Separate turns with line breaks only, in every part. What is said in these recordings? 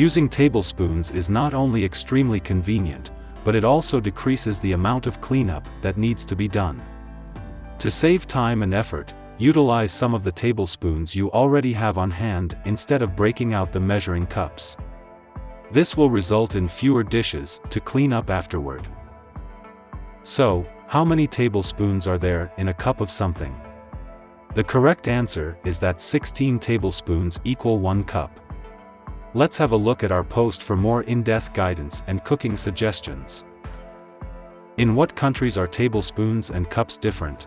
Using tablespoons is not only extremely convenient, but it also decreases the amount of cleanup that needs to be done. To save time and effort, utilize some of the tablespoons you already have on hand instead of breaking out the measuring cups. This will result in fewer dishes to clean up afterward. So, how many tablespoons are there in a cup of something? The correct answer is that 16 tablespoons equal 1 cup. Let's have a look at our post for more in-depth guidance and cooking suggestions. In what countries are tablespoons and cups different?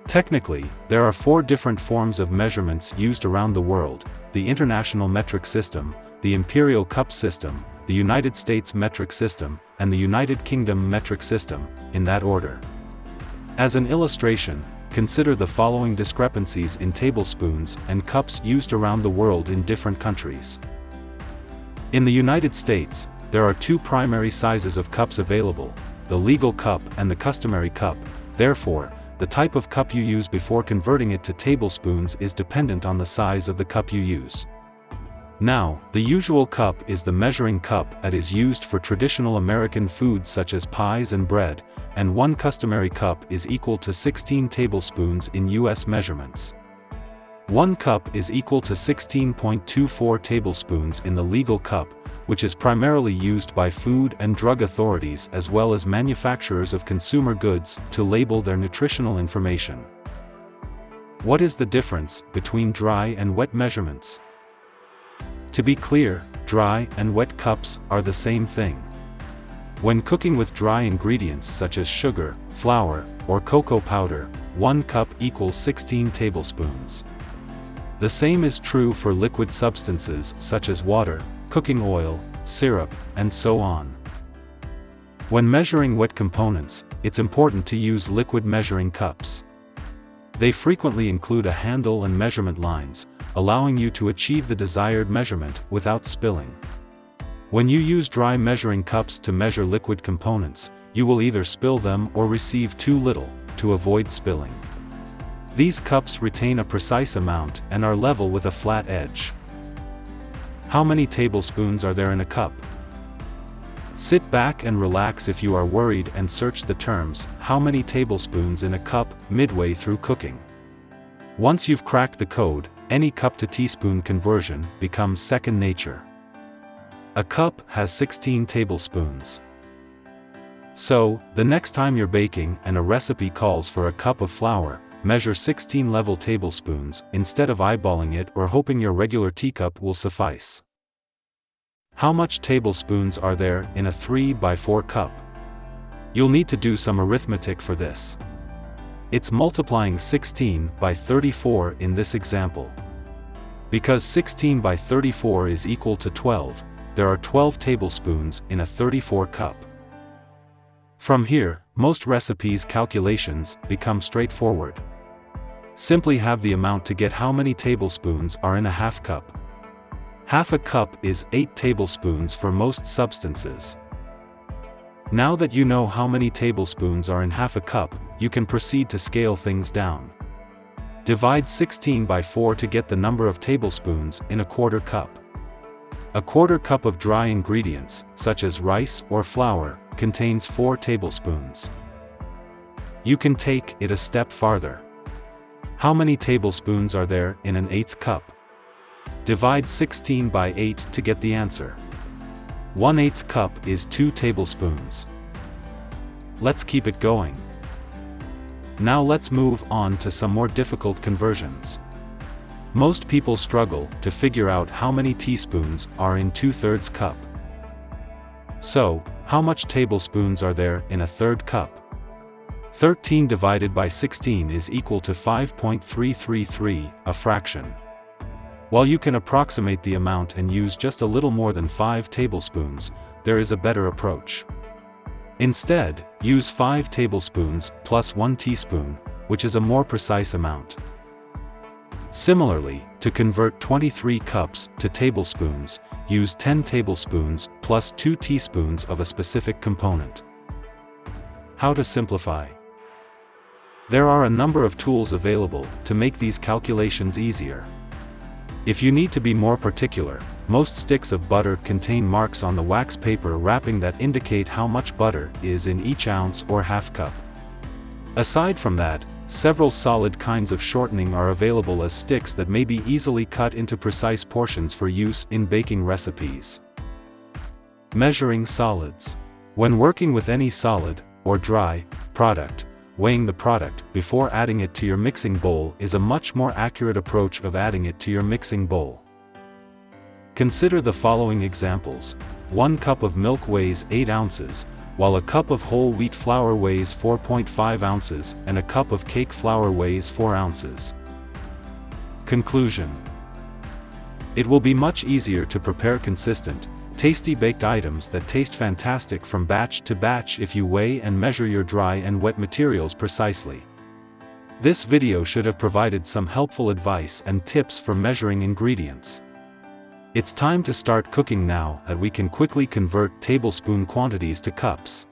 Technically, there are 4 different forms of measurements used around the world: the International Metric System, the Imperial Cup System, the United States Metric System, and the United Kingdom Metric System, in that order. As an illustration, consider the following discrepancies in tablespoons and cups used around the world in different countries. In the United States, there are 2 primary sizes of cups available: the legal cup and the customary cup. Therefore, the type of cup you use before converting it to tablespoons is dependent on the size of the cup you use. Now, the usual cup is the measuring cup that is used for traditional American foods such as pies and bread, and 1 customary cup is equal to 16 tablespoons in US measurements. 1 cup is equal to 16.24 tablespoons in the legal cup, which is primarily used by Food and Drug Authorities as well as manufacturers of consumer goods to label their nutritional information. What is the difference between dry and wet measurements? To be clear, dry and wet cups are the same thing. When cooking with dry ingredients such as sugar, flour, or cocoa powder, 1 cup equals 16 tablespoons. The same is true for liquid substances such as water, cooking oil, syrup, and so on. When measuring wet components, it's important to use liquid measuring cups. They frequently include a handle and measurement lines, allowing you to achieve the desired measurement without spilling. When you use dry measuring cups to measure liquid components, you will either spill them or receive too little, to avoid spilling. These cups retain a precise amount and are level with a flat edge. How many tablespoons are there in a cup? Sit back and relax if you are worried and search the terms "how many tablespoons in a cup" midway through cooking. Once you've cracked the code, any cup to teaspoon conversion becomes second nature. A cup has 16 tablespoons. So, the next time you're baking and a recipe calls for a cup of flour, measure 16 level tablespoons instead of eyeballing it or hoping your regular teacup will suffice. How much tablespoons are there in a 3x4 cup? You'll need to do some arithmetic for this. It's multiplying 16 by 34 in this example. Because 16 by 34 is equal to 12, there are 12 tablespoons in a 34 cup. From here, most recipes' calculations become straightforward. Simply have the amount to get how many tablespoons are in a half cup. Half a cup is 8 tablespoons for most substances. Now that you know how many tablespoons are in half a cup, you can proceed to scale things down. Divide 16 by 4 to get the number of tablespoons in a quarter cup. A quarter cup of dry ingredients, such as rice or flour, contains 4 tablespoons. You can take it a step farther. How many tablespoons are there in an eighth cup? Divide 16 by 8 to get the answer. 1/8 cup is 2 tablespoons. Let's keep it going. Now let's move on to some more difficult conversions. Most people struggle to figure out how many teaspoons are in 2/3 cup. So, how much tablespoons are there in a third cup? 13 divided by 16 is equal to 5.333, a fraction. While you can approximate the amount and use just a little more than 5 tablespoons, there is a better approach. Instead, use 5 tablespoons plus 1 teaspoon, which is a more precise amount. Similarly, to convert 23 cups to tablespoons, use 10 tablespoons plus 2 teaspoons of a specific component. How to simplify? There are a number of tools available to make these calculations easier. If you need to be more particular, most sticks of butter contain marks on the wax paper wrapping that indicate how much butter is in each ounce or half cup. Aside from that, several solid kinds of shortening are available as sticks that may be easily cut into precise portions for use in baking recipes. Measuring solids. When working with any solid, or dry, product, weighing the product before adding it to your mixing bowl is a much more accurate approach of adding it to your mixing bowl. Consider the following examples. 1 cup of milk weighs 8 ounces, while a cup of whole wheat flour weighs 4.5 ounces and a cup of cake flour weighs 4 ounces. Conclusion. It will be much easier to prepare consistent, tasty baked items that taste fantastic from batch to batch if you weigh and measure your dry and wet materials precisely. This video should have provided some helpful advice and tips for measuring ingredients. It's time to start cooking now that we can quickly convert tablespoon quantities to cups.